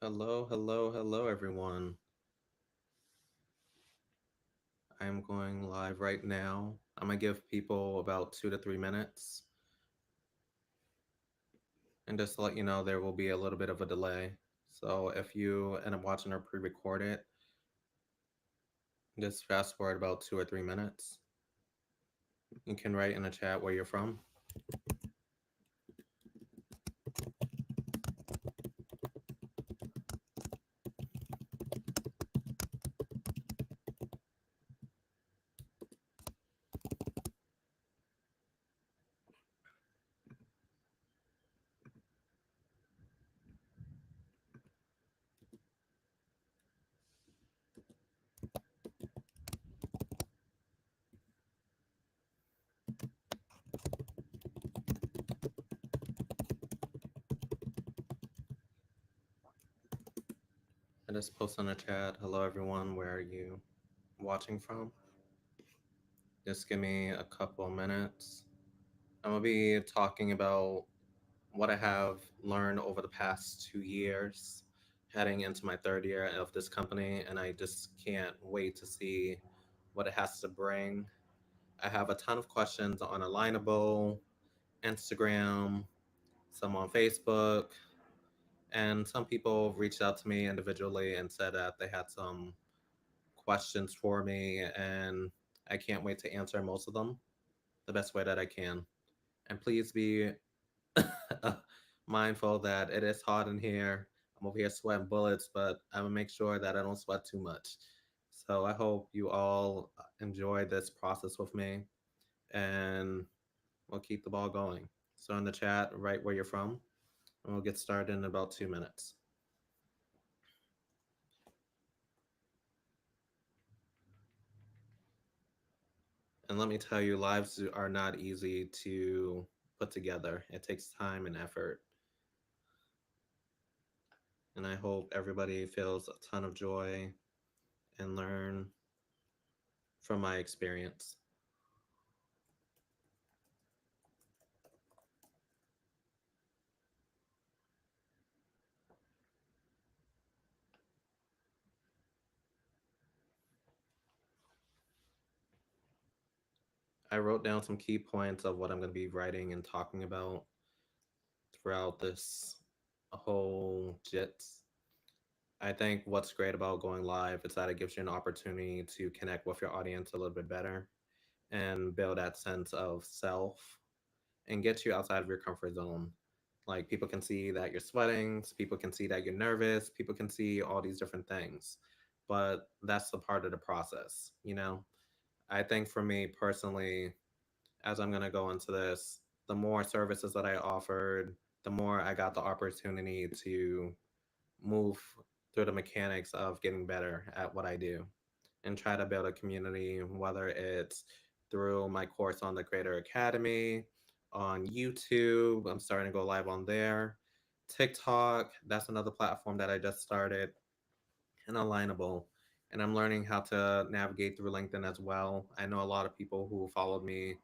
Hello, hello, hello, everyone. I'm going live right now. I'm gonna give people about 2 to 3 minutes. And just to let you know, there will be a little bit of a delay. So if you end up watching or pre record it, just fast forward about 2 or 3 minutes. You can write in the chat where you're from. I just post in the chat, hello, everyone, where are you watching from? Just give me a couple minutes. I'm gonna be talking about what I have learned over the past 2 years, heading into my third year of this company, and I just can't wait to see what it has to bring. I have a ton of questions on Alignable, Instagram, some on Facebook, and some people reached out to me individually and said that they had some questions for me, and I can't wait to answer most of them the best way that I can. And please be mindful that it is hot in here. I'm over here sweating bullets, but I'm gonna make sure that I don't sweat too much. So I hope you all enjoy this process with me, and we'll keep the ball going. So in the chat, write where you're from, and we'll get started in about 2 minutes. And let me tell you, lives are not easy to put together. It takes time and effort. And I hope everybody feels a ton of joy and learn from my experience. I wrote down some key points of what I'm going to be writing and talking about throughout this whole JITS. I think what's great about going live is that it gives you an opportunity to connect with your audience a little bit better and build that sense of self and get you outside of your comfort zone. Like people can see that you're sweating, people can see that you're nervous, people can see all these different things. But that's the part of the process, you know? I think for me personally, as I'm going to go into this, the more services that I offered, the more I got the opportunity to move through the mechanics of getting better at what I do and try to build a community, whether it's through my course on the Creator Academy, on YouTube. I'm starting to go live on there. TikTok, that's another platform that I just started, and Alignable. And I'm learning how to navigate through LinkedIn as well. I know a lot of people who followed me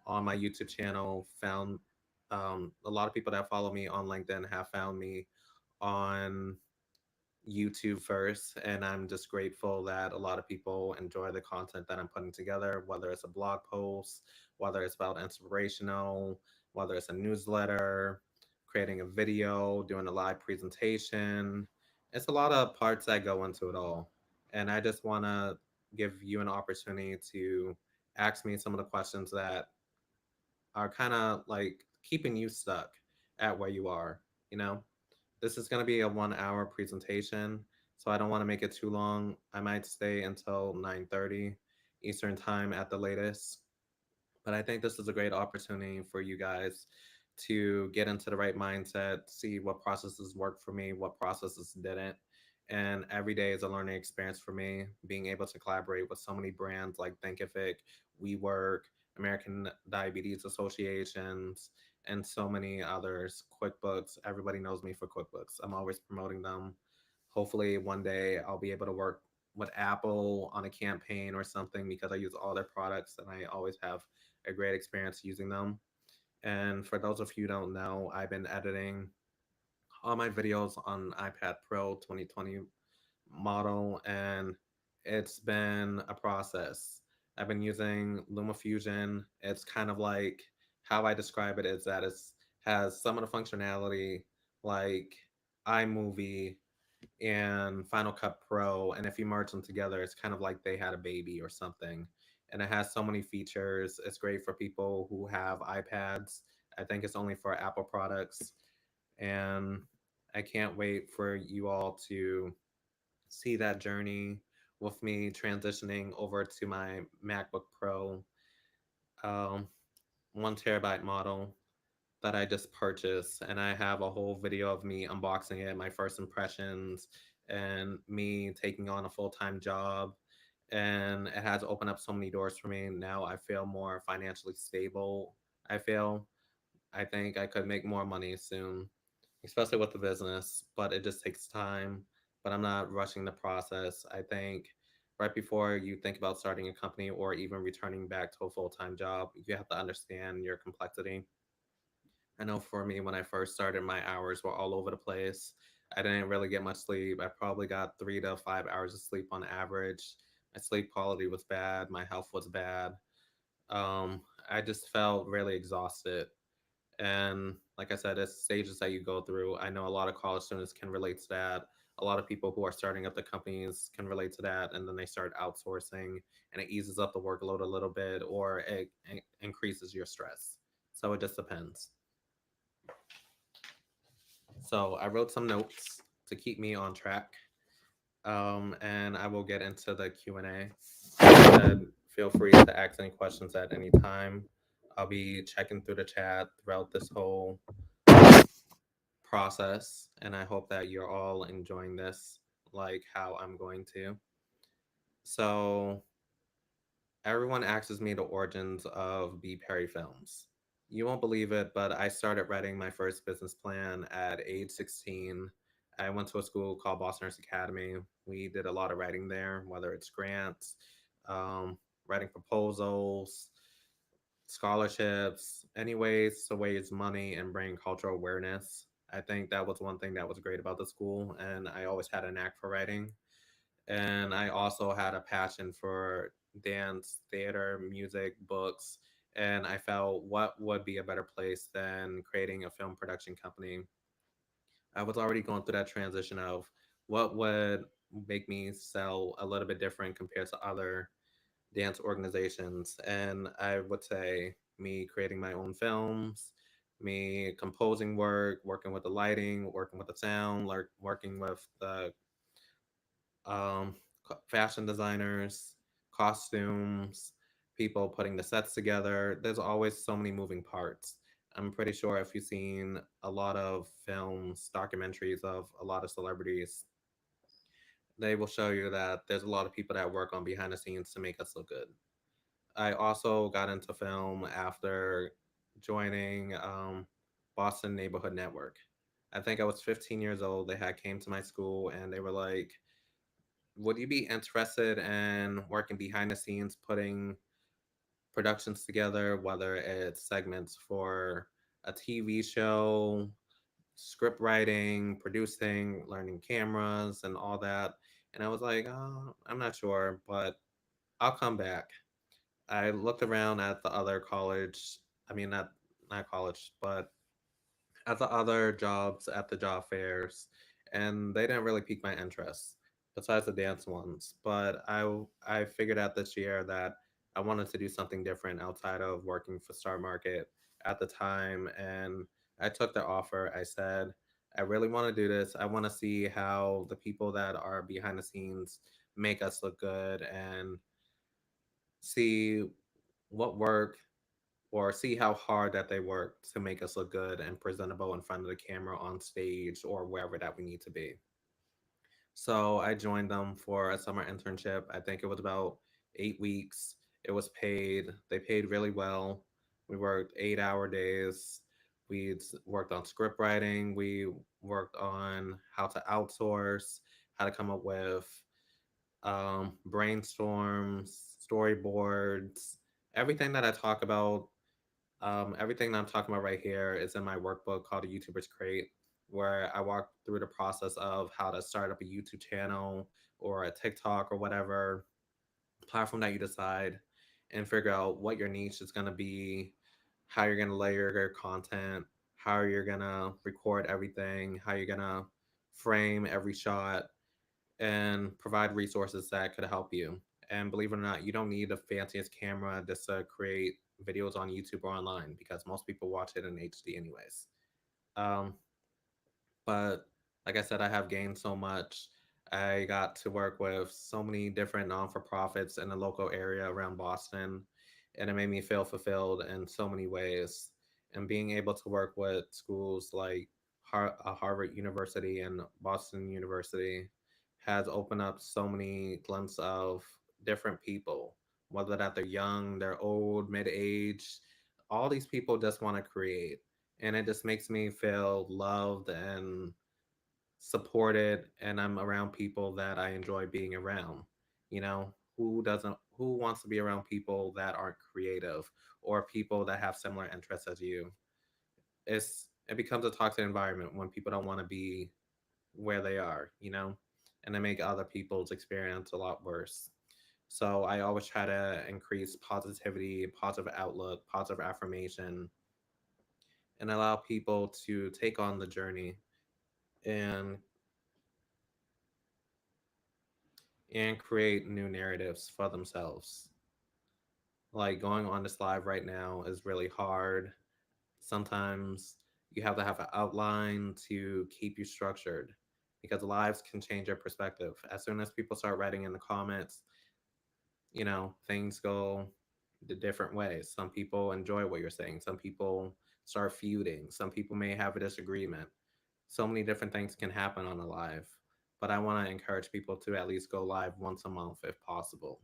on my YouTube channel found a lot of people that follow me on LinkedIn have found me on YouTube first. And I'm just grateful that a lot of people enjoy the content that I'm putting together, whether it's a blog post, whether it's about inspirational, whether it's a newsletter, creating a video, doing a live presentation. It's a lot of parts that go into it all. And I just want to give you an opportunity to ask me some of the questions that are kind of like keeping you stuck at where you are, you know? This is going to be a 1 hour presentation, so I don't want to make it too long. I might stay until 9:30 Eastern time at the latest. But I think this is a great opportunity for you guys to get into the right mindset, see what processes worked for me, what processes didn't. And every day is a learning experience for me, being able to collaborate with so many brands like Thinkific, WeWork, American Diabetes Associations, and so many others. QuickBooks, everybody knows me for QuickBooks. I'm always promoting them. Hopefully, one day I'll be able to work with Apple on a campaign or something because I use all their products and I always have a great experience using them. And for those of you who don't know, I've been editing all my videos on iPad Pro 2020 model, and it's been a process. I've been using LumaFusion. It's kind of like, how I describe it is that it's has some of the functionality like iMovie and Final Cut Pro, and if you merge them together, it's kind of like they had a baby or something. And it has so many features. It's great for people who have iPads. I think it's only for Apple products, and I can't wait for you all to see that journey with me transitioning over to my MacBook Pro, um, 1 terabyte model that I just purchased. And I have a whole video of me unboxing it, my first impressions, and me taking on a full time job. And it has opened up so many doors for me. Now I feel more financially stable. I feel I think I could make more money soon, especially with the business, but it just takes time. But I'm not rushing the process. I think right before you think about starting a company or even returning back to a full time job, you have to understand your complexity. I know for me, when I first started, my hours were all over the place. I didn't really get much sleep. I probably got 3 to 5 hours of sleep on average. My sleep quality was bad. My health was bad. I just felt really exhausted. And like I said, it's stages that you go through. I know a lot of college students can relate to that. A lot of people who are starting up the companies can relate to that. And then they start outsourcing, and it eases up the workload a little bit, or it increases your stress. So it just depends. So I wrote some notes to keep me on track, and I will get into the Q&A. Like I said, feel free to ask any questions at any time. I'll be checking through the chat throughout this whole process, and I hope that you're all enjoying this like how I'm going to. So, everyone asks me the origins of BPerryFilms. You won't believe it, but I started writing my first business plan at age 16. I went to a school called Boston Nurse Academy. We did a lot of writing there, whether it's grants, um, writing proposals, scholarships, any ways to raise money and bring cultural awareness. I think that was one thing that was great about the school, and I always had a knack for writing. And I also had a passion for dance, theater, music, books, and I felt what would be a better place than creating a film production company. I was already going through that transition of what would make me sell a little bit different compared to other dance organizations. And I would say me creating my own films, me composing work, working with the lighting, working with the sound, like working with the um, fashion designers, costumes, people putting the sets together. There's always so many moving parts. I'm pretty sure if you've seen a lot of films, documentaries of a lot of celebrities, they will show you that there's a lot of people that work on behind the scenes to make us look good. I also got into film after joining Boston Neighborhood Network. I think I was 15 years old. They had came to my school and they were like, "Would you be interested in working behind the scenes, putting productions together, whether it's segments for a TV show, script writing, producing, learning cameras, and all that?" And I was like, "Oh, I'm not sure, but I'll come back." I looked around at the other college, I mean, not college, but at the other jobs at the job fairs, and they didn't really pique my interest, besides the dance ones. But I figured out this year that I wanted to do something different outside of working for Star Market at the time, and I took the offer. I said, I really want to do this. I want to see how the people that are behind the scenes make us look good, and see what work, or see how hard that they work to make us look good and presentable in front of the camera, on stage, or wherever that we need to be. So I joined them for a summer internship. I think it was about 8 weeks. It was paid. They paid really well. We worked 8-hour days. We worked on script writing. We worked on how to outsource, how to come up with brainstorms, storyboards, everything that I talk about. Everything that I'm talking about right here is in my workbook called a YouTuber's Crate. where I walk through the process of how to start up a YouTube channel or a TikTok or whatever platform that you decide, and figure out what your niche is going to be, how you're going to layer your content, how you're going to record everything, how you're going to frame every shot, and provide resources that could help you. And believe it or not, you don't need the fanciest camera just to create videos on YouTube or online because most people watch it in HD anyways. Um, but like I said, I have gained so much. I got to work with so many different non for profits in the local area around Boston, and it made me feel fulfilled in so many ways. And being able to work with schools like Harvard University and Boston University has opened up so many glimpses of different people, whether that they're young, they're old, mid age. All these people just want to create, and it just makes me feel loved and supported, and I'm around people that I enjoy being around. You know, who wants to be around people that aren't creative or people that have similar interests as you? It becomes a toxic environment when people don't want to be where they are, you know, and they make other people's experience a lot worse. So I always try to increase positivity, positive outlook, positive affirmation, and allow people to take on the journey and create new narratives for themselves. Like going on this live right now is really hard. Sometimes you have to have an outline to keep you structured because lives can change your perspective. As soon as people start writing in the comments, things go the different ways. Some people enjoy what you're saying, some people start feuding, some people may have a disagreement. So many different things can happen on a live, but I want to encourage people to at least go live once a month if possible,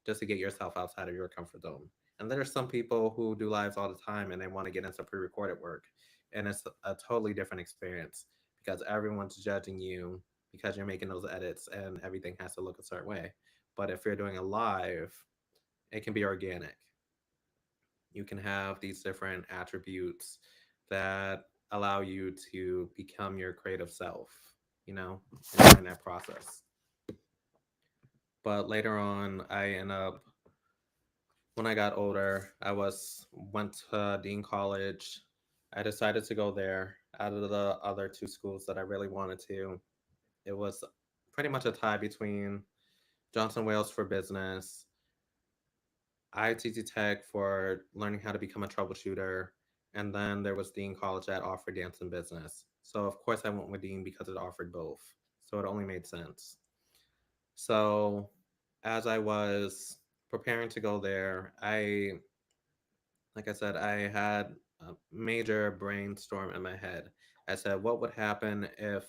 just to get yourself outside of your comfort zone. And there are some people who do lives all the time and they want to get into pre-recorded work, and it's a totally different experience because everyone's judging you because you're making those edits and everything has to look a certain way. But if you're doing a live, it can be organic. You can have these different attributes that allow you to become your creative self, you know, during that process. But later on, I end up, when I got older, went to Dean College. I decided to go there out of the other two schools that I really wanted to. It was pretty much a tie between Johnson Wales for business, ITT Tech for learning how to become a troubleshooter, and then there was Dean College that offered dance and business. So of course I went with Dean because it offered both. So it only made sense. So as I was preparing to go there, like I said, I had a major brainstorm in my head. I said, what would happen if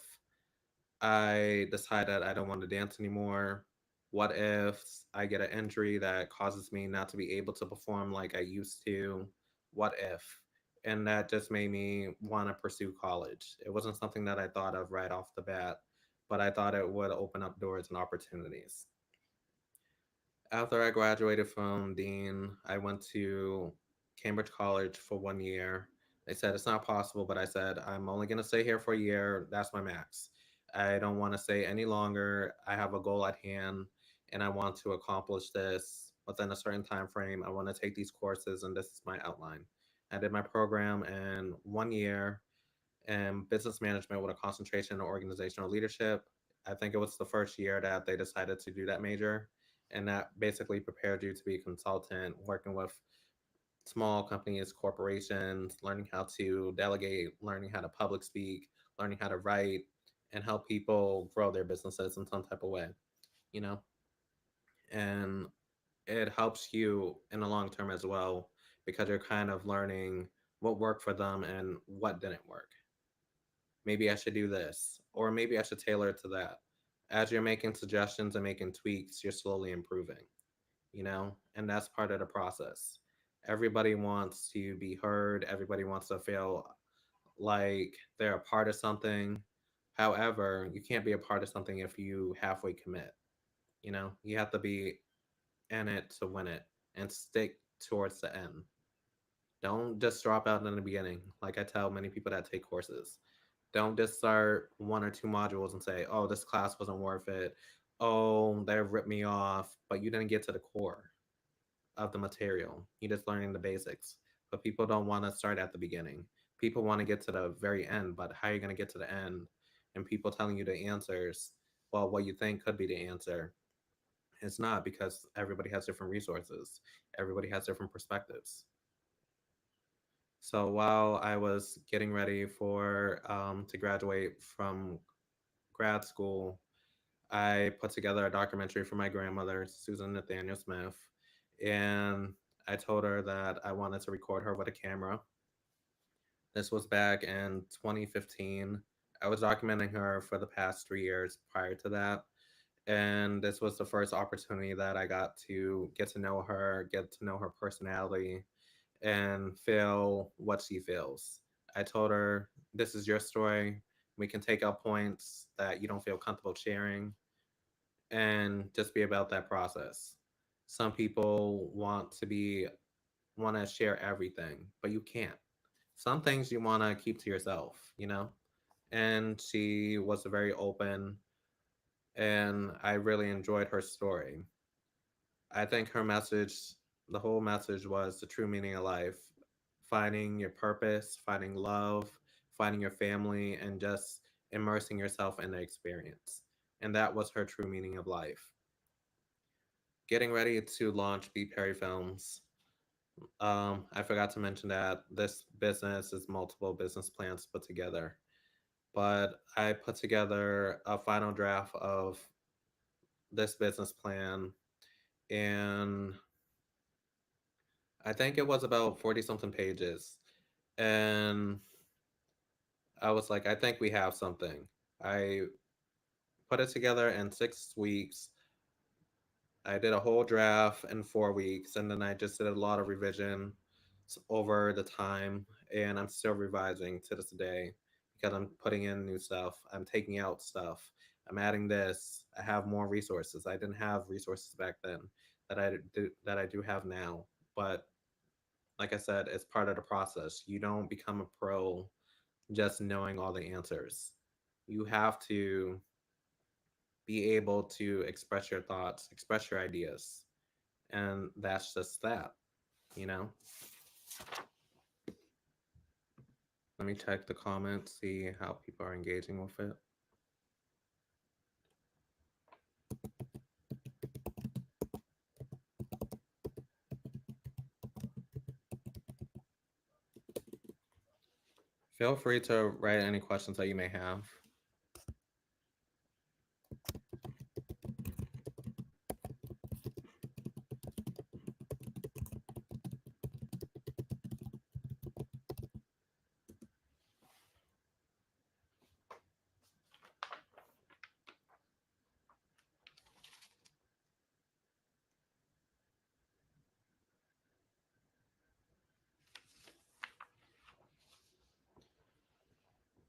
I decide that I don't want to dance anymore? What if I get an injury that causes me not to be able to perform like I used to? What if? And that just made me want to pursue college. It wasn't something that I thought of right off the bat, but I thought it would open up doors and opportunities. After I graduated from Dean, I went to Cambridge College for 1 year. They said it's not possible, but I said I'm only going to stay here for a year. That's my max. I don't want to stay any longer. I have a goal at hand and I want to accomplish this within a certain time frame. I want to take these courses and this is my outline. I did my program in 1 year in business management with a concentration in organizational leadership. I think it was the first year that they decided to do that major, and that basically prepared you to be a consultant working with small companies, corporations, learning how to delegate, learning how to public speak, learning how to write, and help people grow their businesses in some type of way, you know? And it helps you in the long term as well because you're kind of learning what worked for them and what didn't work. Maybe I should do this, or maybe I should tailor it to that. As you're making suggestions and making tweaks, you're slowly improving, and that's part of the process. Everybody wants to be heard, everybody wants to feel like they're a part of something. However, you can't be a part of something if you halfway commit. You have to be in it to win it and stick towards the end. Don't just drop out in the beginning, like I tell many people that take courses. Don't just start one or two modules and say, oh, this class wasn't worth it. Oh, they ripped me off. But you didn't get to the core of the material. You're just learning the basics. But people don't want to start at the beginning. People want to get to the very end. But how are you going to get to the end? And people telling you the answers, well, what you think could be the answer, it's not, because everybody has different resources, everybody has different perspectives. So while I was getting ready for to graduate from grad school, I put together a documentary for my grandmother, Susan Nathaniel Smith, and I told her that I wanted to record her with a camera. This was back in 2015. I was documenting her for the past 3 years prior to that. And this was the first opportunity that I got to get to know her, get to know her personality, and feel what she feels. I told her, this is your story. We can take out points that you don't feel comfortable sharing and just be about that process. Some people want to share everything, but you can't. Some things you want to keep to yourself, you know? And she was very open, and I really enjoyed her story. I think her message, the whole message was the true meaning of life, finding your purpose, finding love, finding your family, and just immersing yourself in the experience. And that was her true meaning of life. Getting ready to launch BPerryFilms. I forgot to mention that this business is multiple business plans put together, but I put together a final draft of this business plan, and I think it was about 40 something pages. And I was like, I think we have something. I put it together in 6 weeks. I did a whole draft in 4 weeks, and then I just did a lot of revision over the time. And I'm still revising to this day because I'm putting in new stuff. I'm taking out stuff. I'm adding this. I have more resources. I didn't have resources back then that I do have now. But like I said, it's part of the process. You don't become a pro just knowing all the answers. You have to be able to express your thoughts, express your ideas. And that's just that, you know? Let me check the comments, see how people are engaging with it. Feel free to write any questions that you may have.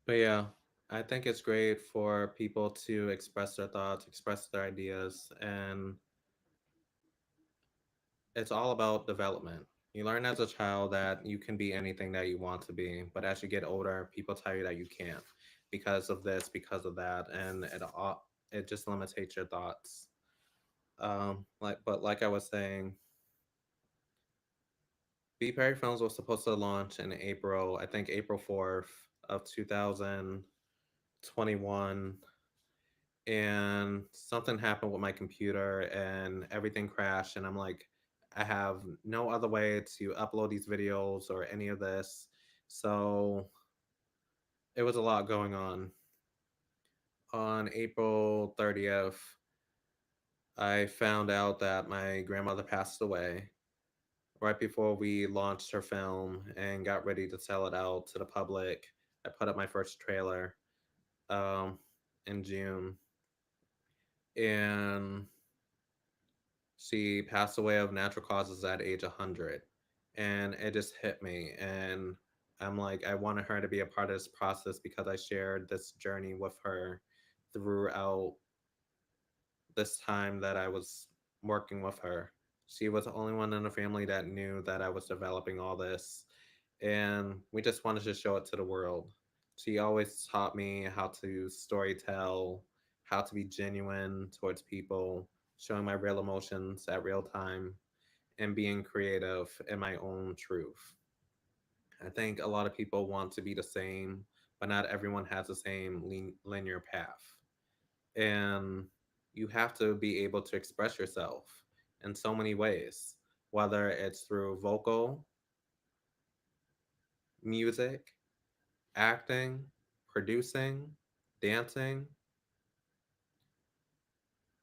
But yeah, I think it's great for people to express their thoughts, express their ideas, and it's all about development. You learn as a child that you can be anything that you want to be, but as you get older, people tell you that you can't because of this, because of that, and it just limits your thoughts. Like I was saying, B Perry Films was supposed to launch in April, I think April 4th of 2021, and something happened with my computer and everything crashed, and I'm like, I have no other way to upload these videos or any of this. So it was a lot going on April 30th. I found out that my grandmother passed away right before we launched her film and got ready to sell it out to the public. I put up my first trailer um, in June, and she passed away of natural causes at age 100. And it just hit me. And I'm like, I wanted her to be a part of this process because I shared this journey with her throughout this time that I was working with her. She was the only one in the family that knew that I was developing all this. And we just wanted to show it to the world. She always taught me how to story tell, how to be genuine towards people, showing my real emotions at real time, and being creative in my own truth. I think a lot of people want to be the same, but not everyone has the same linear path. And you have to be able to express yourself in so many ways, whether it's through vocal, music, acting, producing, dancing,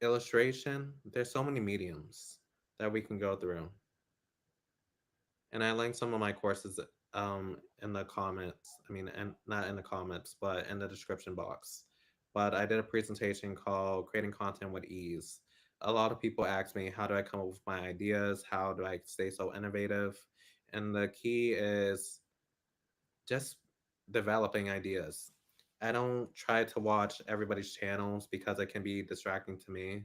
illustration. There's so many mediums that we can go through. And I linked some of my courses in the comments. I mean, and not in the comments, but in the description box. But I did a presentation called Creating Content with Ease. A lot of people ask me, how do I come up with my ideas? How do I stay so innovative? And the key is just developing ideas. I don't try to watch everybody's channels because it can be distracting to me.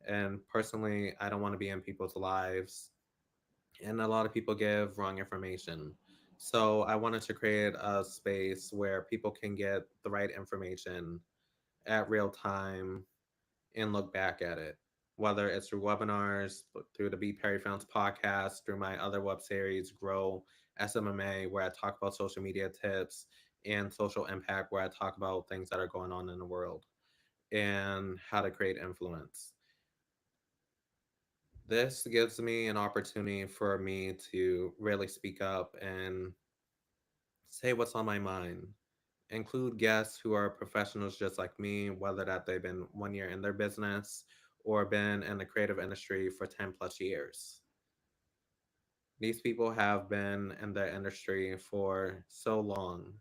And personally, I don't want to be in people's lives, and a lot of people give wrong information. So I wanted to create a space where people can get the right information at real time and look back at it, whether it's through webinars, through the BPerryFilms podcast, through my other web series, Grow SMMA, where I talk about social media tips, and Social Impact, where I talk about things that are going on in the world and how to create influence. This gives me an opportunity for me to really speak up and say what's on my mind. Include guests who are professionals just like me, whether that they've been 1 year in their business or been in the creative industry for 10 plus years. These people have been in the industry for so long.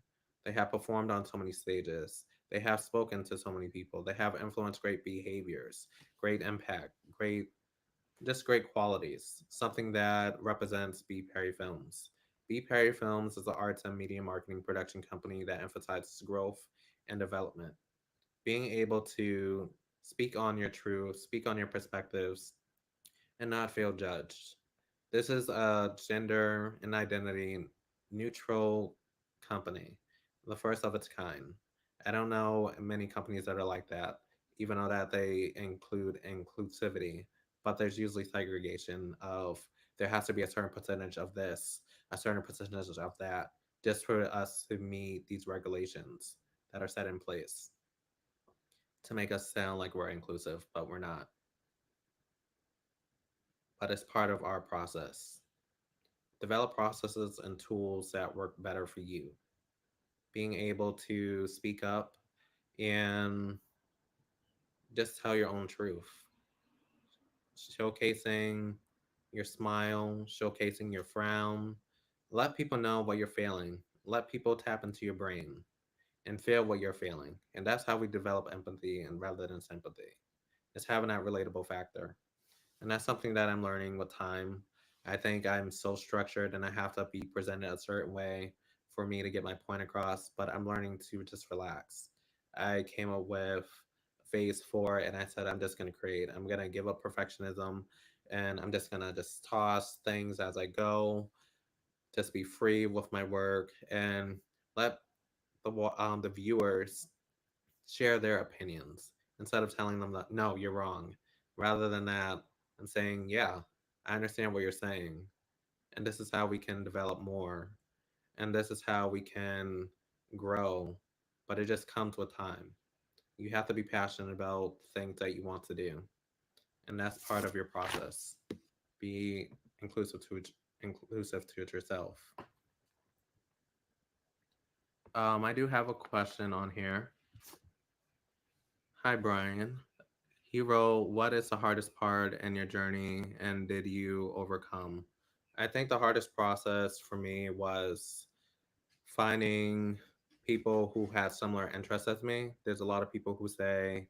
They have performed on so many stages. They have spoken to so many people. They have influenced great behaviors, great impact, just great qualities, something that represents B. Perry Films. B. Perry Films is an arts and media marketing production company that emphasizes growth and development. Being able to speak on your truth, speak on your perspectives, and not feel judged. This is a gender and identity neutral company, the first of its kind. I don't know many companies that are like that, even though that they include inclusivity, but there's usually segregation of there has to be a certain percentage of this, a certain percentage of that, just for us to meet these regulations that are set in place to make us sound like we're inclusive, but we're not. But it's part of our process. Develop processes and tools that work better for you. Being able to speak up and just tell your own truth. Showcasing your smile, showcasing your frown. Let people know what you're feeling. Let people tap into your brain and feel what you're feeling. And that's how we develop empathy and rather than sympathy. It's having that relatable factor. And that's something that I'm learning with time. I think I'm so structured and I have to be presented a certain way for me to get my point across, but I'm learning to just relax. I came up with phase 4 and I said, I'm just going to create. I'm going to give up perfectionism and I'm just going to just toss things as I go, just be free with my work and let the viewers share their opinions instead of telling them that no, you're wrong. Rather than that, I'm saying, yeah, I understand what you're saying, and this is how we can develop more, and this is how we can grow. But it just comes with time. You have to be passionate about things that you want to do, and that's part of your process. Be inclusive to inclusive to it yourself. I do have a question on here. Hi, Brian. Hero, what is the hardest part in your journey and did you overcome? I think the hardest process for me was finding people who had similar interests as me. There's a lot of people who say,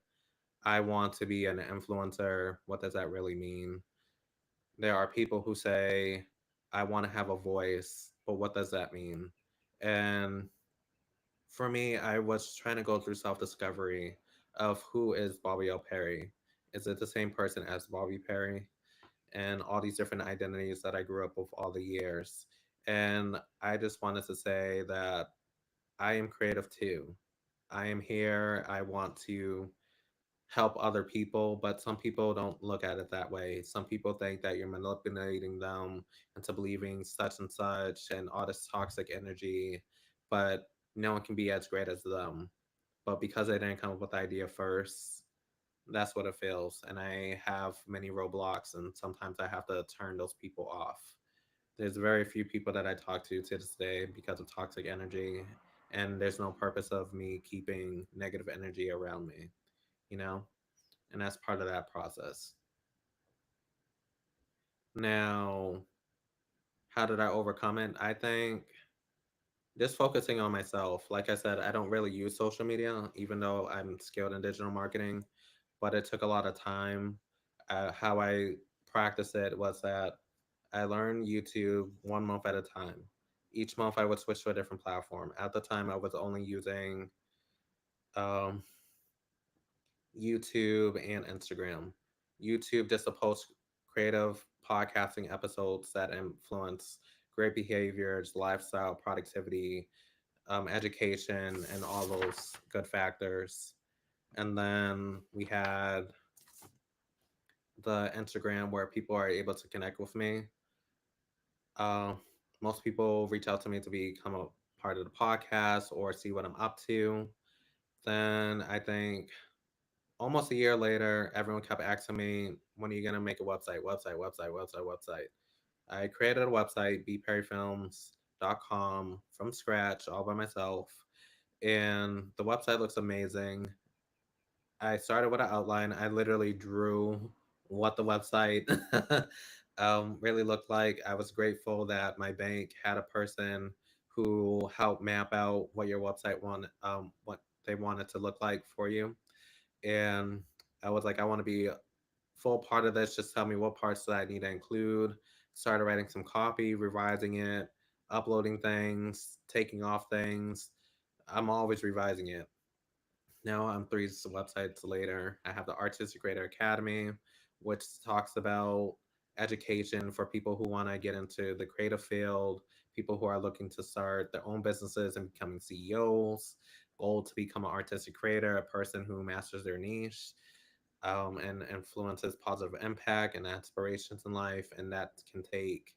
I want to be an influencer. What does that really mean? There are people who say, I want to have a voice, but what does that mean? And for me, I was trying to go through self discovery of who is Bobby L. Perry. Is it the same person as Bobby Perry? And all these different identities that I grew up with all the years. And I just wanted to say that I am creative too. I am here. I want to help other people, but some people don't look at it that way. Some people think that you're manipulating them into believing such and such and all this toxic energy, but no one can be as great as them. But because I didn't come up with the idea first, that's what it feels. And I have many roadblocks, and sometimes I have to turn those people off. There's very few people that I talk to this day because of toxic energy, and there's no purpose of me keeping negative energy around me, you know? And that's part of that process. Now, how did I overcome it? I think just focusing on myself. Like I said, I don't really use social media, even though I'm skilled in digital marketing, but it took a lot of time. How I practiced it was that I learned YouTube 1 month at a time. Each month, I would switch to a different platform. At the time, I was only using um, YouTube and Instagram. YouTube just to post creative podcasting episodes that influence great behaviors, lifestyle, productivity, education, and all those good factors. And then we had the Instagram where people are able to connect with me. Uh, Most people reach out to me to become a part of the podcast or see what I'm up to. Then I think almost a year later, everyone kept asking me, when are you going to make a website? I created a website, BPerryFilms.com, from scratch, all by myself. And the website looks amazing. I started with an outline. I literally drew what the website really looked like. I was grateful that my bank had a person who helped map out what your website wanted, what they wanted to look like for you. And I was like, I want to be a full part of this. Just tell me what parts that I need to include. Started writing some copy, revising it, uploading things, taking off things. I'm always revising it. Now I'm three websites later. I have the Artistic Creator Academy, which talks about education for people who want to get into the creative field, people who are looking to start their own businesses and becoming CEOs, goal to become an artistic creator, a person who masters their niche, and influences positive impact and aspirations in life. And that can take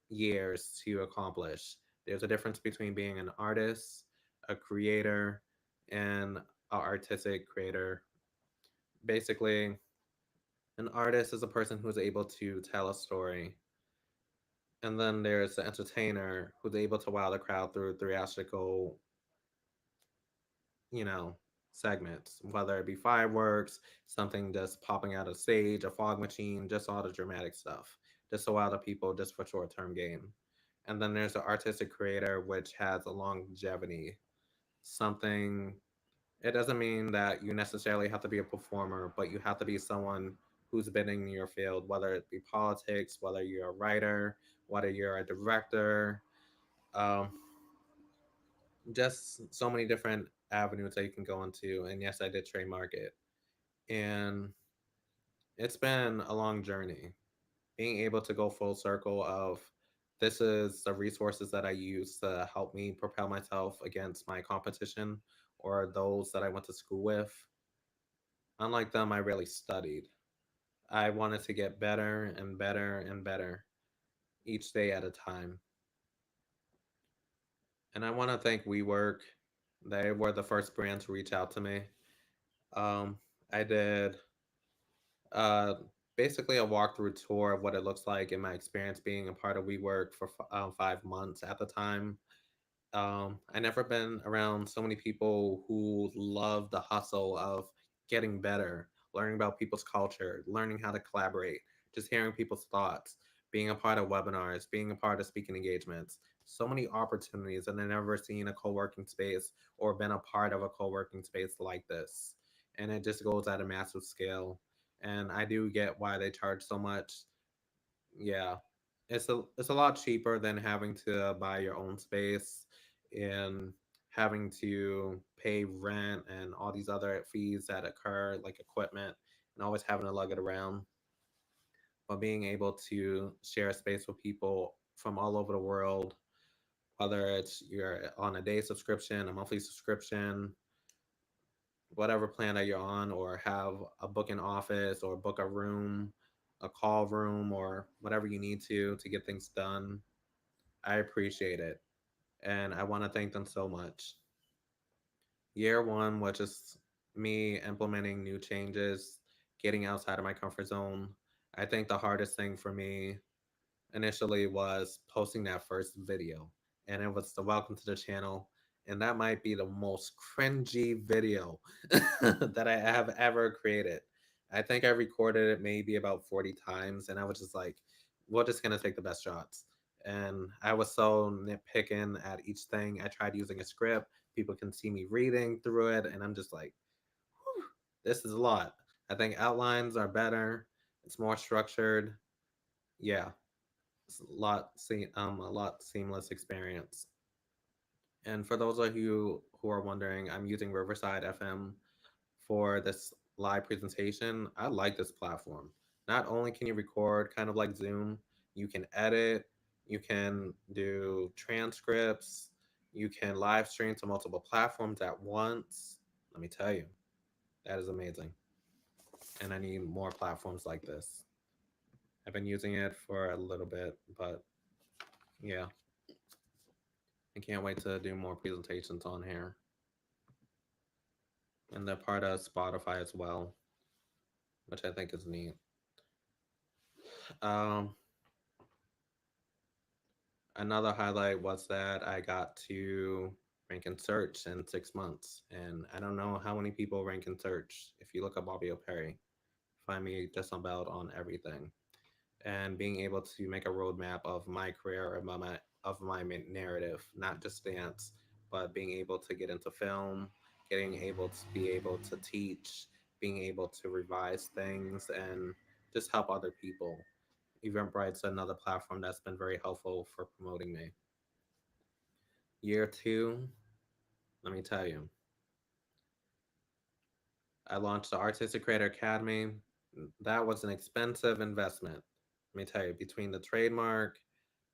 years to accomplish. There's a difference between being an artist, a creator, and an artistic creator. Basically, an artist is a person who's able to tell a story. And then there's the entertainer who's able to wow the crowd through theatrical, you know, segments, whether it be fireworks, something just popping out of stage, a fog machine, just all the dramatic stuff, just to wow the people just for short term gain. And then there's the artistic creator, which has a longevity. Something, it doesn't mean that you necessarily have to be a performer, but you have to be someone who's been in your field, whether it be politics, whether you're a writer, whether you're a director, um, just so many different avenues that you can go into. And yes, I did trademark it. And it's been a long journey. Being able to go full circle of this is the resources that I use to help me propel myself against my competition or those that I went to school with. Unlike them, I really studied. I wanted to get better and better and better each day at a time. And I want to thank WeWork. They were the first brand to reach out to me. Um, I did uh, basically a walkthrough tour of what it looks like in my experience being a part of WeWork for 5 months at the time. I never been around so many people who love the hustle of getting better, learning about people's culture, learning how to collaborate, just hearing people's thoughts, being a part of webinars, being a part of speaking engagements. So many opportunities, and I never seen a co-working space or been a part of a co-working space like this. And it just goes at a massive scale. And I do get why they charge so much. Yeah, it's a lot cheaper than having to buy your own space and having to pay rent and all these other fees that occur, like equipment, and always having to lug it around. But being able to share a space with people from all over the world, whether it's you're on a day subscription, a monthly subscription, whatever plan that you're on, or have a booking office or book a room, a call room, or whatever you need to get things done. I appreciate it. And I want to thank them so much. Year one was just me implementing new changes, getting outside of my comfort zone. I think the hardest thing for me initially was posting that first video, and it was the welcome to the channel. And that might be the most cringy video that I have ever created. I think I recorded it maybe about 40 times, and I was just like, we're just gonna take the best shots. And I was so nitpicking at each thing. I tried using a script. People can see me reading through it, and I'm just like, whew, this is a lot. I think outlines are better. It's more structured. Yeah, it's a lot seamless experience. And for those of you who are wondering, I'm using Riverside FM for this live presentation. I like this platform. Not only can you record kind of like Zoom, you can edit, you can do transcripts, you can live stream to multiple platforms at once. Let me tell you, that is amazing. And I need more platforms like this. I've been using it for a little bit, but yeah, I can't wait to do more presentations on here. And they're part of Spotify as well, which I think is neat. Um, Another highlight was that I got to rank in search in 6 months. And I don't know how many people rank in search. If you look up Bobby Perry, find me just about on everything. And being able to make a roadmap of my career and of my narrative, not just dance, but being able to get into film, getting able to be able to teach, being able to revise things and just help other people. Eventbrite's another platform that's been very helpful for promoting me. Year two, let me tell you, I launched the Artistic Creator Academy. That was an expensive investment. Let me tell you, between the trademark,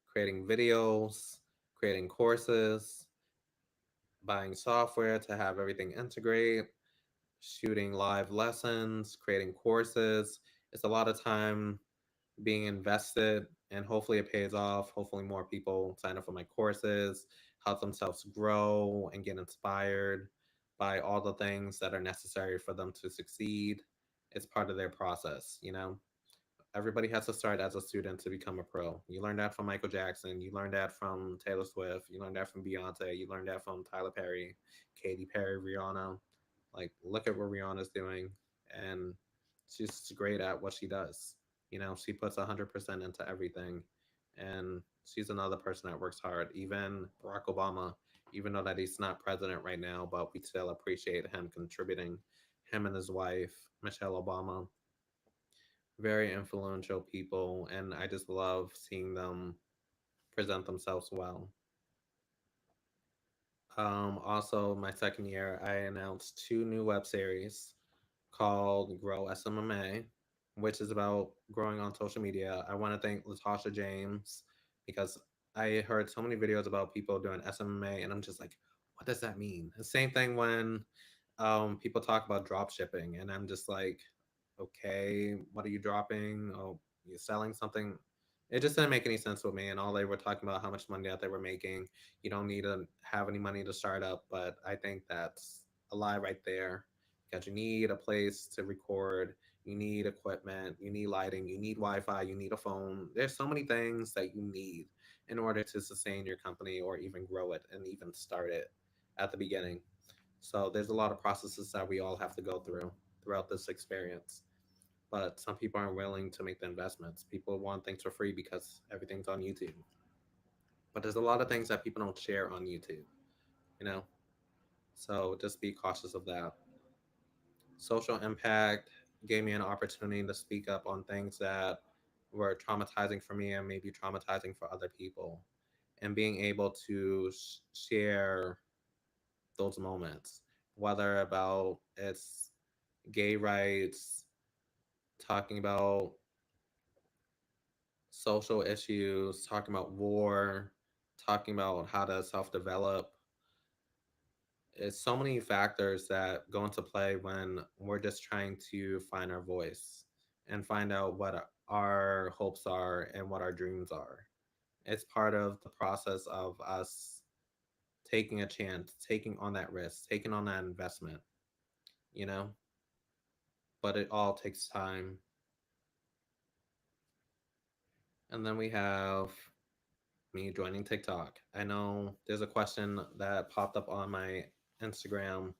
creating videos, creating courses, buying software to have everything integrate, shooting live lessons, creating courses, it's a lot of time being invested, and hopefully it pays off. Hopefully more people sign up for my courses, help themselves grow and get inspired by all the things that are necessary for them to succeed. It's part of their process, you know. Everybody has to start as a student to become a pro. You learn that from Michael Jackson, you learn that from Taylor Swift, you learn that from Beyonce, you learn that from Tyler Perry, Katy Perry, Rihanna. Like, look at what Rihanna's doing, and she's great at what she does. You know, she puts 100% into everything, and she's another person that works hard. Even Barack Obama, even though that he's not president right now, but we still appreciate him contributing. Him and his wife, Michelle Obama, very influential people, and I just love seeing them present themselves well. Also, my second year, I announced two new web series called Grow SMMA, which is about growing on social media. I want to thank Latasha James because I heard so many videos about people doing SMMA, and I'm just like, what does that mean? The same thing when people talk about drop shipping, and I'm just like, okay, what are you dropping? Oh, you're selling something. It just didn't make any sense with me. And all they were talking about how much money that they were making. You don't need to have any money to start up, but I think that's a lie right there. Because you need a place to record, you need equipment, you need lighting, you need Wi-Fi, you need a phone. There's so many things that you need in order to sustain your company or even grow it and even start it at the beginning. So there's a lot of processes that we all have to go through throughout this experience. But some people aren't willing to make the investments. People want things for free because everything's on YouTube. But there's a lot of things that people don't share on YouTube, you know? So just be cautious of that. Social impact gave me an opportunity to speak up on things that were traumatizing for me and maybe traumatizing for other people. And being able to share those moments, whether about it's gay rights, talking about social issues, talking about war, talking about how to self develop, it's so many factors that go into play when we're just trying to find our voice and find out what our hopes are and what our dreams are. It's part of the process of us taking a chance, taking on that risk, taking on that investment, you know? But it all takes time. And then we have me joining TikTok. I know there's a question that popped up on my Instagram.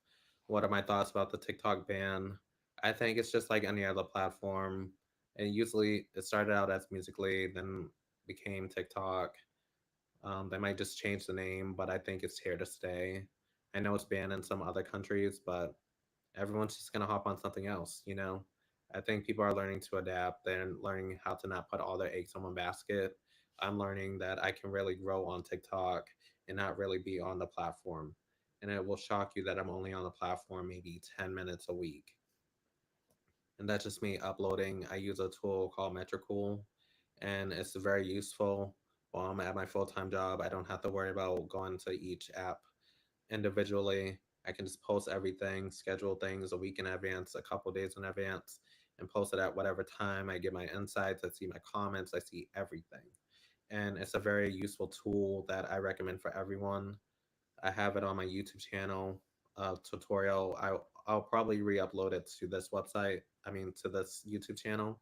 What are my thoughts about the TikTok ban? I think it's just like any other platform. And usually it started out as Musically, then became TikTok. They might just change the name, but I think it's here to stay. I know it's banned in some other countries, but everyone's just gonna hop on something else, you know? I think people are learning to adapt. They're learning how to not put all their eggs in one basket. I'm learning that I can really grow on TikTok and not really be on the platform. And it will shock you that I'm only on the platform maybe 10 minutes a week. And that's just me uploading. I use a tool called Metricool, and it's very useful while I'm at my full time job. I don't have to worry about going to each app individually. I can just post everything, schedule things a week in advance, a couple days in advance, and post it at whatever time. I get my insights, I see my comments, I see everything. And it's a very useful tool that I recommend for everyone. I have it on my YouTube channel tutorial. I'll probably re-upload it to this website. I mean, to this YouTube channel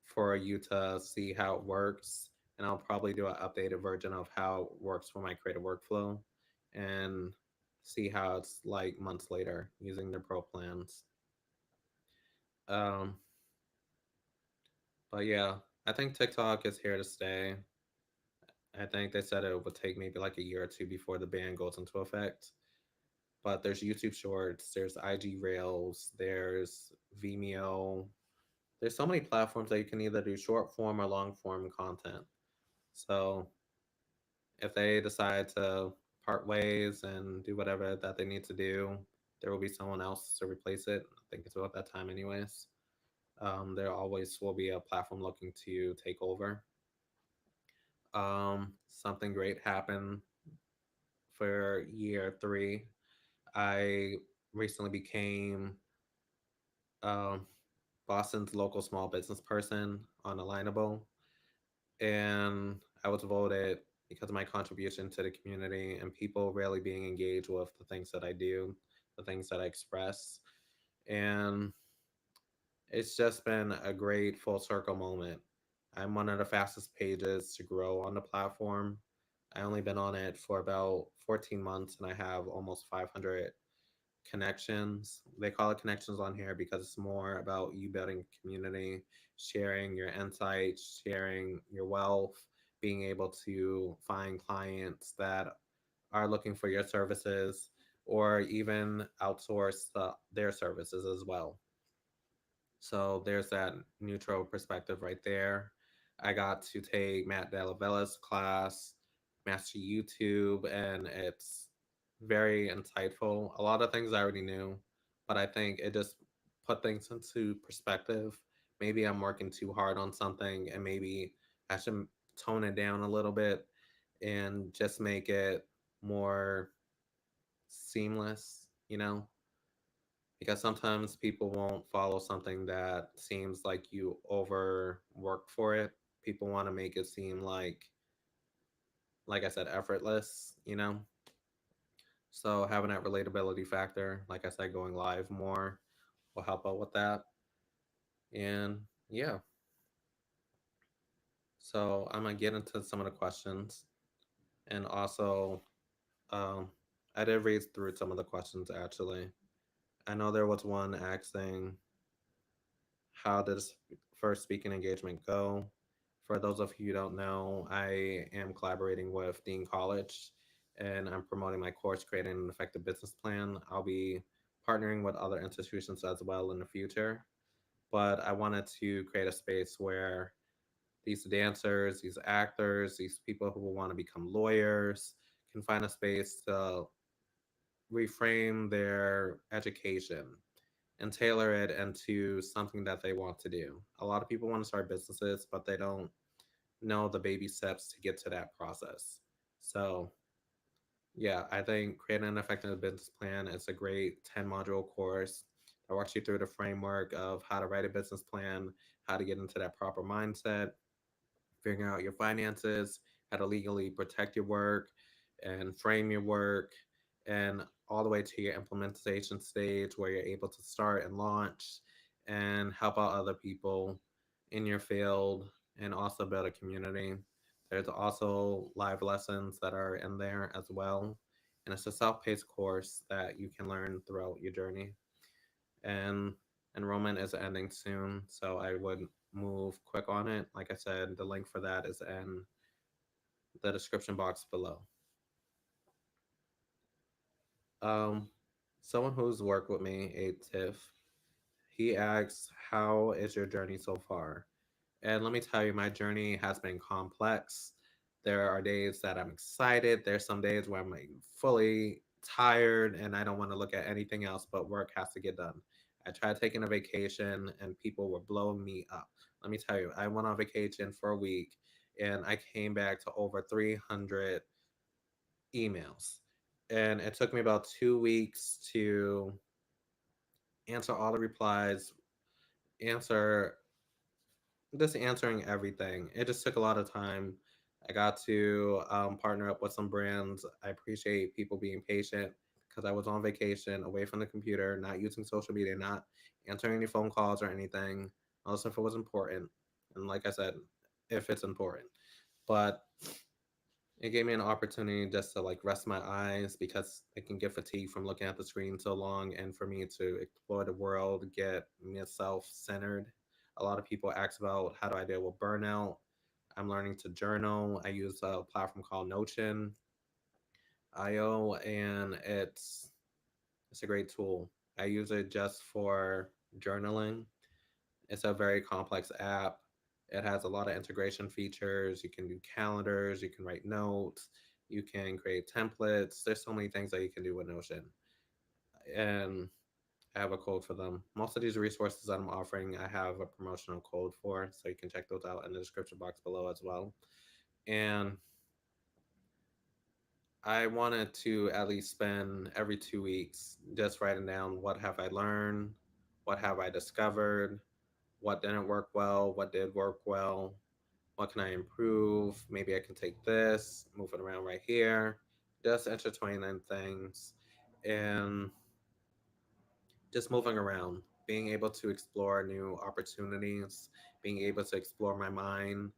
for you to see how it works. And I'll probably do an updated version of how it works for my creative workflow and see how it's like months later using the pro plans. Um, but yeah, I think TikTok is here to stay. I think they said it would take maybe like a year or two before the ban goes into effect. But there's YouTube Shorts, there's IG Rails, there's Vimeo. There's so many platforms that you can either do short form or long form content. So if they decide to part ways and do whatever that they need to do, there will be someone else to replace it. I think it's about that time, anyways. There always will be a platform looking to take over. Something great happened for year three. I recently became um, Boston's local small business person on Alignable, and I was voted because of my contribution to the community and people really being engaged with the things that I do, the things that I express. And it's just been a great full circle moment. I'm one of the fastest pages to grow on the platform. I only been on it for about 14 months and I have almost 500 connections. They call it connections on here because it's more about you building community, sharing your insights, sharing your wealth, being able to find clients that are looking for your services or even outsource their services as well. So there's that neutral perspective right there. I got to take Matt Dellavella's class, Master YouTube, and it's very insightful. A lot of things I already knew, but I think it just put things into perspective. Maybe I'm working too hard on something and maybe I should tone it down a little bit and just make it more seamless, you know? Because sometimes people won't follow something that seems like you overwork for it. People want to make it seem like I said, effortless, you know? So having that relatability factor, like I said, going live more will help out with that. And yeah, so I'm gonna get into some of the questions. And also, um, I did read through some of the questions actually. I know there was one asking, how does first speaking engagement go? For those of you who don't know, I am collaborating with Dean College and I'm promoting my course, Creating an Effective Business Plan. I'll be partnering with other institutions as well in the future. But I wanted to create a space where these dancers, these actors, these people who will want to become lawyers can find a space to reframe their education and tailor it into something that they want to do. A lot of people want to start businesses, but they don't know the baby steps to get to that process. So, yeah, I think creating an effective business plan is a great 10 module course that walks you through the framework of how to write a business plan, how to get into that proper mindset, figuring out your finances, how to legally protect your work and frame your work, and all the way to your implementation stage where you're able to start and launch and help out other people in your field and also build a community. There's also live lessons that are in there as well. And it's a self paced course that you can learn throughout your journey. And enrollment is ending soon, so I would move quick on it. Like I said, the link for that is in the description box below. Um, Someone who's worked with me, a Tiff, he asks, "How is your journey so far?" And let me tell you, my journey has been complex. There are days that I'm excited. There's some days where I'm like fully tired and I don't want to look at anything else but work has to get done. I tried taking a vacation and people were blowing me up. Let me tell you, I went on vacation for a week and I came back to over 300 emails. And it took me about 2 weeks to answer all the replies, answer just answering everything. It just took a lot of time. I got to partner up with some brands. I appreciate people being patient because I was on vacation, away from the computer, not using social media, not answering any phone calls or anything, unless if it was important. And like I said, if it's important. But it gave me an opportunity just to like rest my eyes because I can get fatigued from looking at the screen so long, and for me to explore the world, get myself centered. A lot of people ask about how do I deal with burnout. I'm learning to journal. I use a platform called Notion IO, and it's a great tool. I use it just for journaling. It's a very complex app. It has a lot of integration features. You can do calendars, you can write notes, you can create templates. There's so many things that you can do with Notion. And I have a code for them. Most of these resources that I'm offering, I have a promotional code for, so you can check those out in the description box below as well. And I wanted to at least spend every 2 weeks just writing down what have I learned, what have I discovered, what didn't work well, what did work well, what can I improve? Maybe I can take this, move it around right here, just intertwining things and just moving around, being able to explore new opportunities, being able to explore my mind,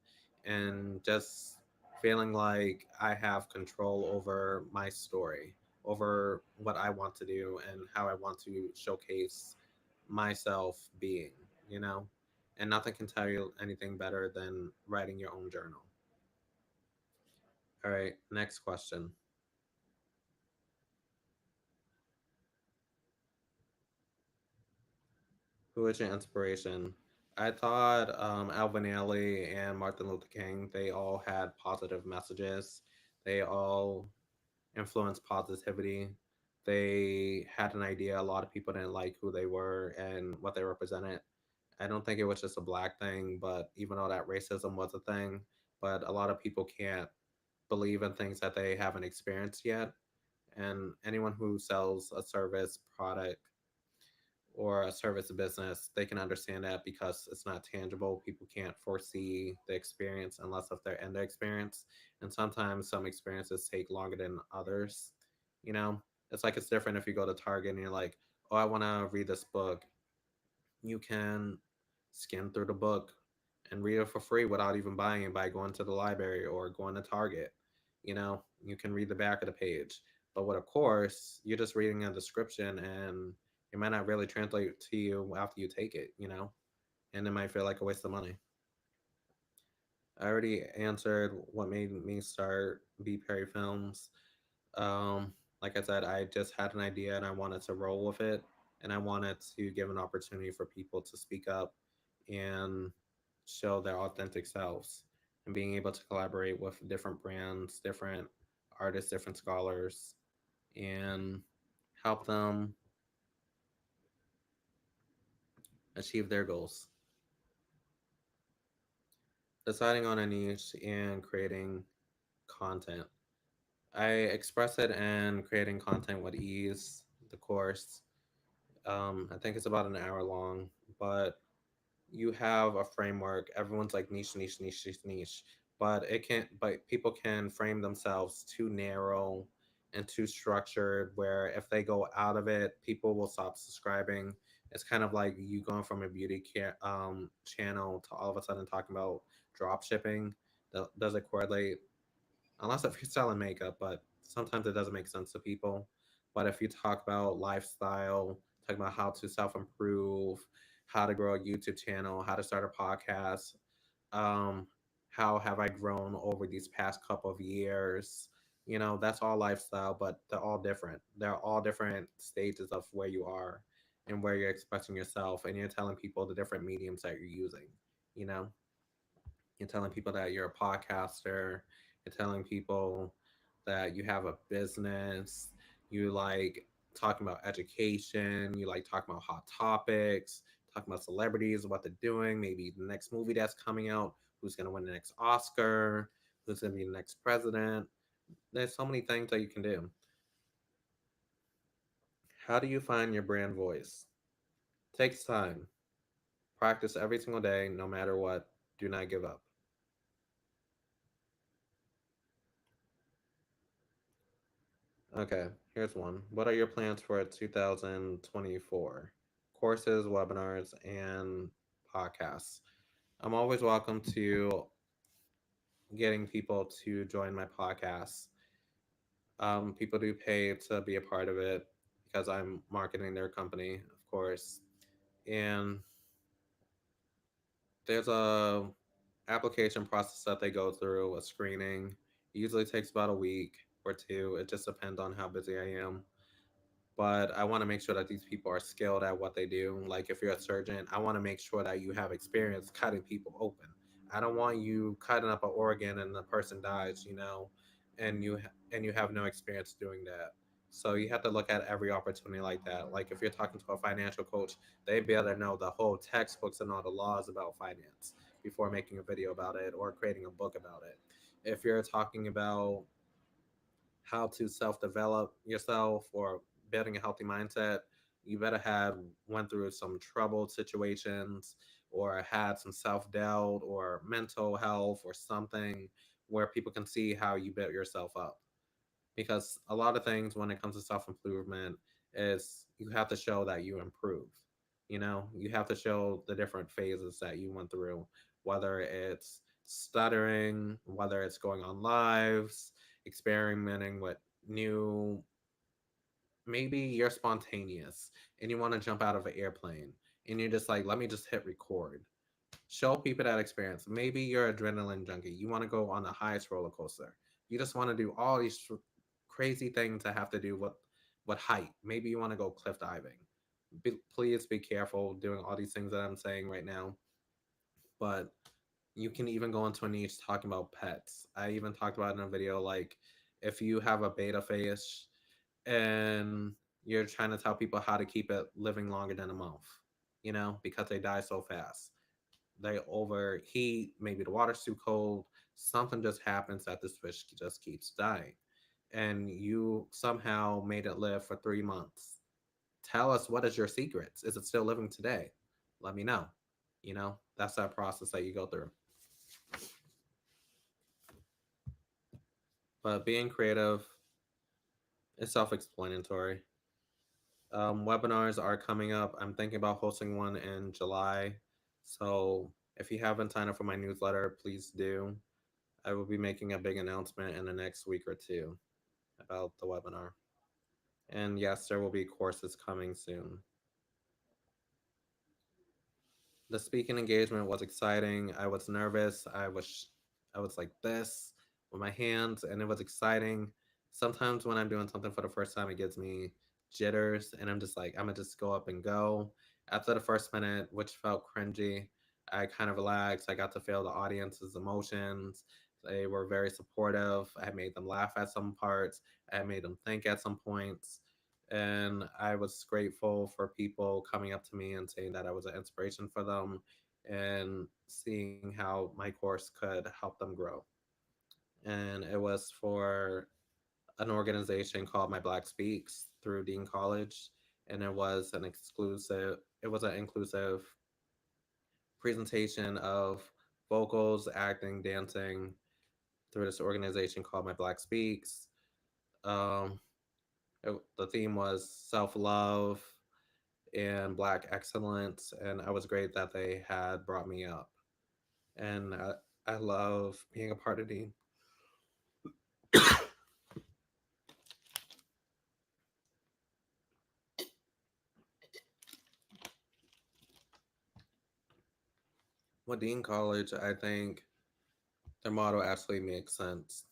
and just feeling like I have control over my story, over what I want to do and how I want to showcase myself being, you know? And nothing can tell you anything better than writing your own journal. All right, next question. Who is your inspiration? I thought Alvin Ailey and Martin Luther King, they all had positive messages. They all influenced positivity. They had an idea. A lot of people didn't like who they were and what they represented. I don't think it was just a black thing, but even though that racism was a thing, but a lot of people can't believe in things that they haven't experienced yet. And anyone who sells a service, product, or a service business, they can understand that because it's not tangible. People can't foresee the experience unless if they're in the experience. And sometimes some experiences take longer than others. You know, it's like it's different if you go to Target and you're like, oh, I want to read this book. You can skim through the book and read it for free without even buying it by going to the library or going to Target. You know, you can read the back of the page. But with a course, you're just reading a description and it might not really translate to you after you take it, you know, and it might feel like a waste of money. I already answered what made me start BPerryFilms. Like I said, I just had an idea and I wanted to roll with it, and I wanted to give an opportunity for people to speak up and show their authentic selves, and being able to collaborate with different brands, different artists, different scholars, and help them achieve their goals. Deciding on a niche and creating content. I express it in creating content with ease. The course, I think it's about an hour long, but you have a framework. Everyone's like niche, niche, niche, niche, niche, but it can't. But people can frame themselves too narrow and too structured. Where if they go out of it, people will stop subscribing. It's kind of like you going from a channel to all of a sudden talking about drop shipping. Does it correlate? Unless if you're selling makeup, but sometimes it doesn't make sense to people. But if you talk about lifestyle, talk about how to self improve, how to grow a YouTube channel, how to start a podcast, um, how have I grown over these past couple of years? You know, that's all lifestyle, but they're all different. They're all different stages of where you are and where you're expressing yourself, and you're telling people the different mediums that you're using. You know, you're telling people that you're a podcaster. You're telling people that you have a business. You like talking about education. You like talking about hot topics, talking about celebrities, what they're doing, maybe the next movie that's coming out, who's going to win the next Oscar, who's going to be the next president. There's so many things that you can do. How do you find your brand voice? Takes time. Practice every single day, no matter what. Do not give up. Okay, here's one. What are your plans for 2024? Courses, webinars, and podcasts. I'm always welcome to getting people to join my podcast. People do pay to be a part of it because I'm marketing their company, of course. And there's a application process that they go through, a screening. It usually takes about a week or two. It just depends on how busy I am, but I want to make sure that these people are skilled at what they do. Like if you're a surgeon, I want to make sure that you have experience cutting people open. I don't want you cutting up an organ and the person dies, you know, and you have no experience doing that. So you have to look at every opportunity like that. Like if you're talking to a financial coach, they'd be able to know the whole textbooks and all the laws about finance before making a video about it or creating a book about it. If you're talking about how to self develop yourself or building a healthy mindset, you better have went through some troubled situations or had some self doubt or mental health or something where people can see how you built yourself up. Because a lot of things when it comes to self improvement is you have to show that you improve. You know, you have to show the different phases that you went through, whether it's stuttering, whether it's going on lives, experimenting with new, maybe you're spontaneous and you want to jump out of an airplane and you're just like, let me just hit record. Show people that experience. Maybe you're adrenaline junkie. You want to go on the highest roller coaster. You just want to do all these crazy things that have to do with height. Maybe you want to go cliff diving. Please be careful doing all these things that I'm saying right now. But you can even go into a niche talking about pets. I even talked about in a video like if you have a beta fish and you're trying to tell people how to keep it living longer than a month, you know, because they die so fast. They overheat, maybe the water's too cold, something just happens that this fish just keeps dying. And you somehow made it live for 3 months. Tell us, what is your secrets? Is it still living today? Let me know. You know, that's that process that you go through. But being creative is self explanatory. Webinars are coming up. I'm thinking about hosting one in July. So if you haven't signed up for my newsletter, please do. I will be making a big announcement in the next week or two about the webinar. And yes, there will be courses coming soon. The speaking engagement was exciting. I was nervous. I was like this with my hands, and it was exciting. Sometimes when I'm doing something for the first time, it gives me jitters, and I'm just like, I'm gonna just go up and go. After the first minute, which felt cringy, I kind of relaxed. I got to feel the audience's emotions. They were very supportive. I made them laugh at some parts. I made them think at some points, and I was grateful for people coming up to me and saying that I was an inspiration for them and seeing how my course could help them grow. And it was for an organization called My Black Speaks through Dean College, and it was an inclusive presentation of vocals, acting, dancing through this organization called My Black Speaks. Um, the theme was self love and Black excellence, and I was great that they had brought me up. And I love being a part of Dean. With Dean College, I think their motto actually makes sense.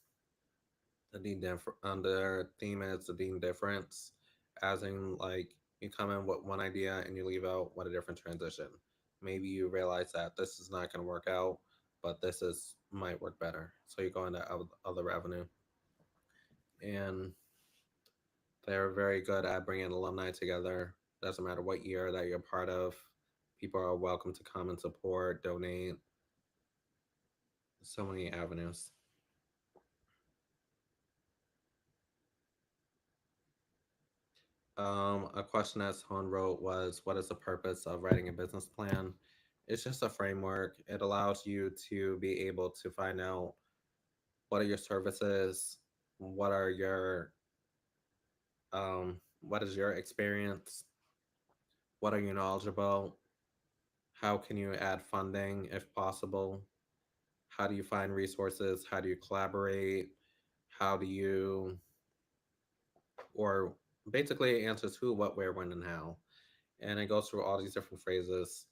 Their theme is the Dean difference, as in like you come in with one idea and you leave out with a different transition. Maybe you realize that this is not going to work out, but this is might work better. So you go into other revenue, and they're very good at bringing alumni together. Doesn't matter what year that you're part of. People are welcome to come and support, donate. So many avenues. A question that someone wrote was, "What is the purpose of writing a business plan?" It's just a framework. It allows you to be able to find out what are your services, what are what is your experience, what are you knowledgeable, how can you add funding if possible, how do you find resources, how do you collaborate, how do you, or basically it answers who, what, where, when, and how. And it goes through all these different phrases.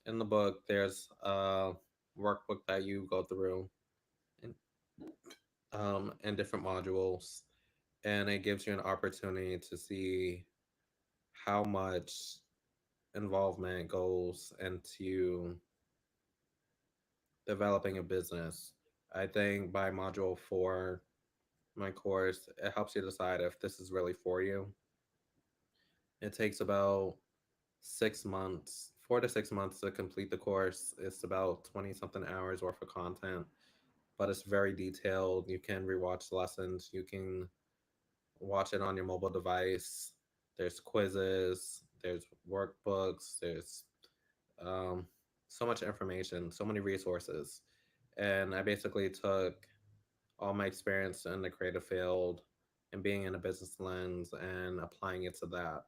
In the book, there's a workbook that you go through in, in different modules, and it gives you an opportunity to see how much involvement goes into developing a business. I think by module 4, my course, it helps you decide if this is really for you. It takes about 6 months, 4 to 6 months to complete the course. It's about 20 something hours worth of content, but it's very detailed. You can rewatch lessons, you can watch it on your mobile device. There's quizzes, there's workbooks, there's um, so much information, so many resources. And I basically took all my experience in the creative field and being in a business lens and applying it to that.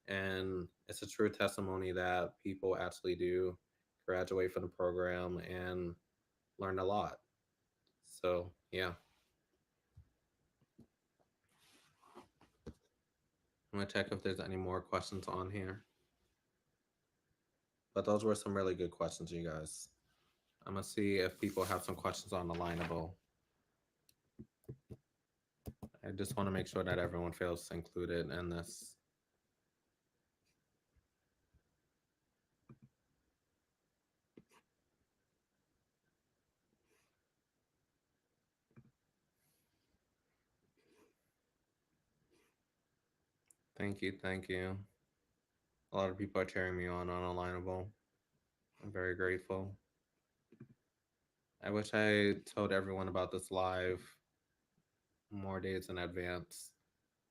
And it's a true testimony that people actually do graduate from the program and learn a lot. So, yeah, I'm gonna check if there's any more questions on here. But those were some really good questions, you guys. I'm gonna see if people have some questions on the lineable. I just want to make sure that everyone feels included in this. Thank you, thank you. A lot of people are cheering me on Alignable. I'm very grateful. I wish I told everyone about this live more days in advance,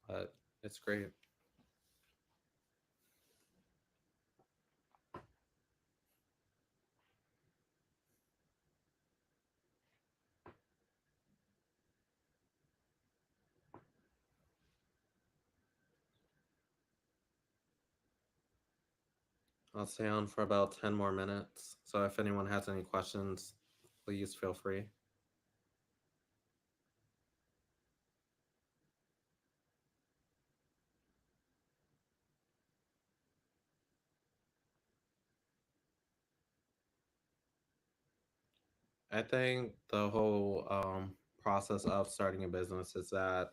but it's great. I'll stay on for about 10 more minutes. So if anyone has any questions, please feel free. I think the whole process of starting a business is that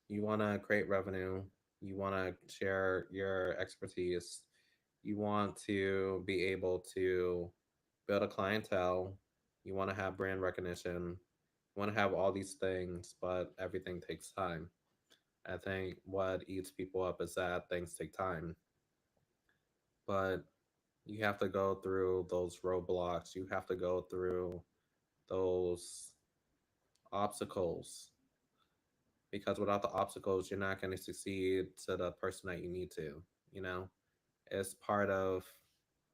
you want to create revenue, you want to share your expertise, you want to be able to build a clientele, you want to have brand recognition, you want to have all these things, but everything takes time. I think what eats people up is that things take time, but you have to go through those roadblocks, you have to go through those obstacles because without the obstacles, you're not going to succeed to the person that you need to. You know, it's part of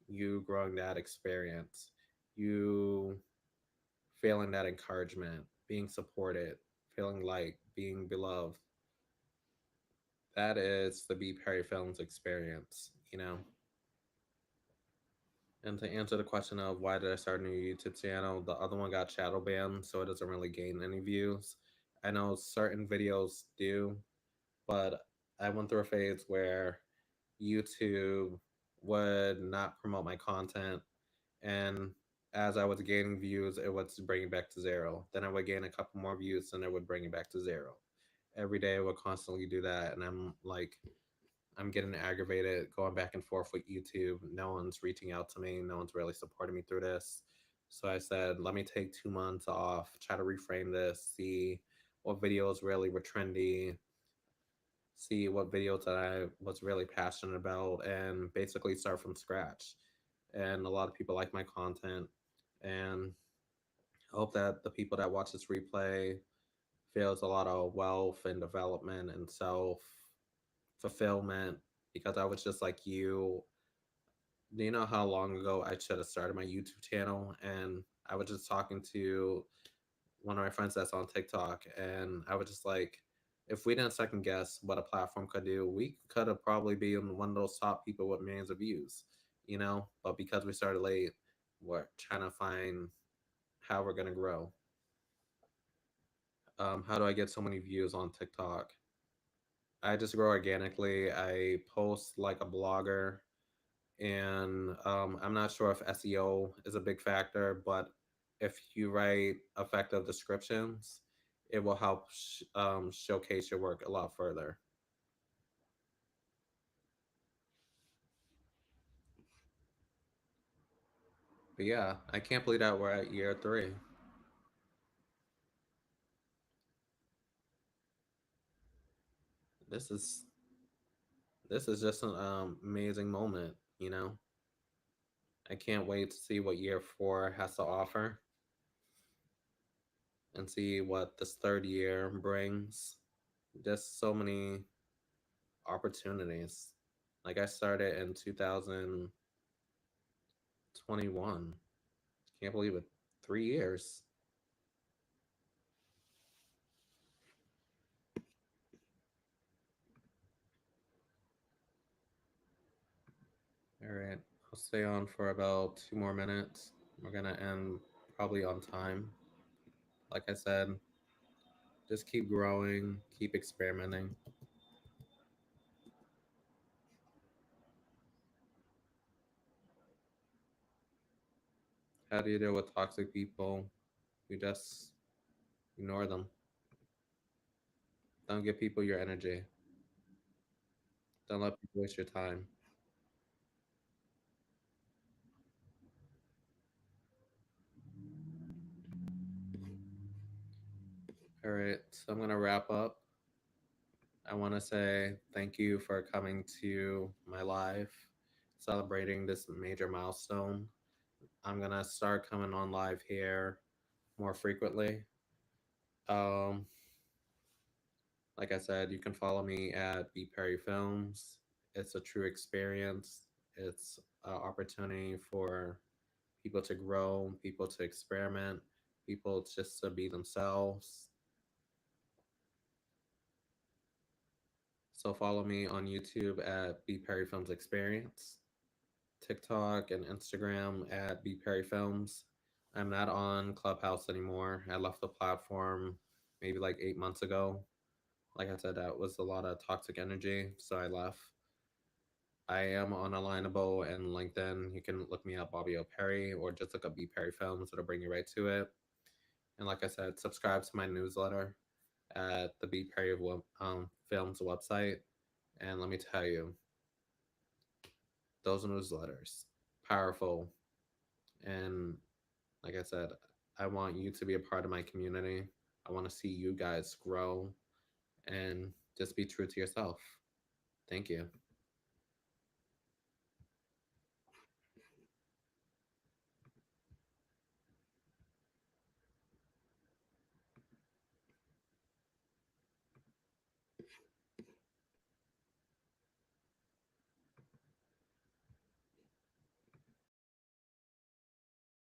you growing that experience, you feeling that encouragement, being supported, feeling like being beloved. That is the B Perry Films experience, you know. And to answer the question of why did I start a new YouTube channel, the other one got shadow banned, so it doesn't really gain any views. I know certain videos do, but I went through a phase where YouTube would not promote my content, and as I was gaining views, it would bring it back to zero. Then I would gain a couple more views, and it would bring it back to zero. Every day, I would constantly do that, and I'm getting aggravated going back and forth with YouTube. No one's reaching out to me. No one's really supporting me through this. So I said, let me take 2 months off, try to reframe this, see what videos really were trendy, see what videos that I was really passionate about, and basically start from scratch. And a lot of people like my content, and I hope that the people that watch this replay feels a lot of wealth and development and self fulfillment, because I was just like you. Do you know how long ago I should have started my YouTube channel? And I was just talking to one of my friends that's on TikTok, and I was just like, if we didn't second guess what a platform could do, we could have probably been one of those top people with millions of views, you know? But because we started late, we're trying to find how we're going to grow. How do I get so many views on TikTok? I just grow organically. I post like a blogger, and I'm not sure if SEO is a big factor, but if you write effective descriptions, it will help showcase your work a lot further. But yeah, I can't believe that we're at year 3. This is this is just an amazing moment. You know, I can't wait to see what year 4 has to offer and see what this third year brings. Just so many opportunities. Like I started in 2021. Can't believe it. 3 years. All right. I'll stay on for about 2 more minutes. We're going to end probably on time. Like I said, just keep growing, keep experimenting. How do you deal with toxic people? You just ignore them. Don't give people your energy. Don't let people waste your time. All right. So I'm going to wrap up. I want to say thank you for coming to my live, celebrating this major milestone. I'm going to start coming on live here more frequently. Um, like I said, you can follow me at BPerryFilms. It's a true experience. It's an opportunity for people to grow, people to experiment, people just to be themselves. So follow me on YouTube at BPerryFilms Experience, TikTok and Instagram at BPerryFilms. I'm not on Clubhouse anymore. I left the platform maybe like 8 months ago. Like I said, that was a lot of toxic energy, so I left. I am on Alignable and LinkedIn. You can look me up, Bobby O'Perry, or just look up B Perry Films. It'll bring you right to it. And like I said, subscribe to my newsletter at the Films website. And let me tell you, those newsletters, powerful. And like I said, I want you to be a part of my community. I want to see you guys grow and just be true to yourself. Thank you.